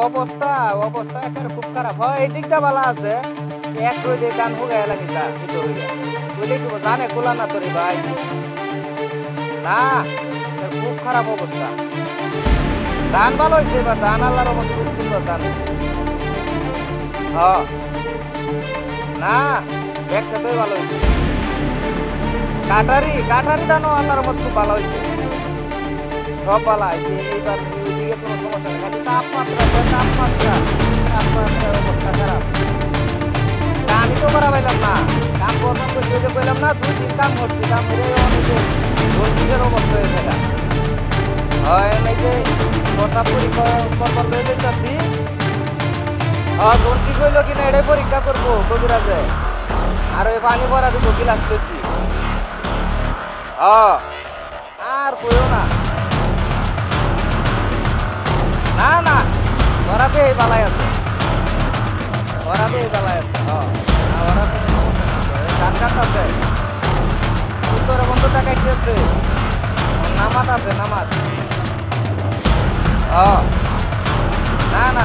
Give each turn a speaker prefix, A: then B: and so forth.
A: অবস্থা অবস্থা একেবারে খুব খারাপ হয়। এই দিকটা ভালো আছে, এক রোদে ধান হুগাই লাগি তা কিন্তু হইয়া বলে কি জানে কোলা না তোরে ভাই না, খুব খারাপ অবস্থা। ধান ভালো হয়েছে এবার, ধান আল্লাহর মধ্যে খুব সুন্দর ধান হয়েছে। না দেখতে তোই ভালো হয়েছে। কাটারি কাটারি ধানও আল্লাহর মধ্যে খুব ভালো হয়েছে, সব ভালো হয়েছে। এইবার ওইদিকে কোনো সমস্যা নেই, খালি তাপমাত্রা তাপমাত্রার অবস্থা খারাপ। কামই তো করা পাইলাম না, কাম করলাম করতে পেলাম না, 2-3 কাম করছি, কাম করে অনেকে ধর্মীদের অবস্থা হয়েছে। হয় এই যে কথা করবার লয়ে যেতেছি, ধর্মী হইল কিনা এটাই পরীক্ষা করবো কবিরাজে, আর ওই পানি ভরা দিব গিলাস পেয়েছি। আর কইও না, না না ওরাতে এই বালাই আছে, ওরাতে এই বালাই আছে। ওরা গান কাটতে উত্তরে বন্ধ টাকায় খেয়েছে, নামাজ আছে নামাজ। না না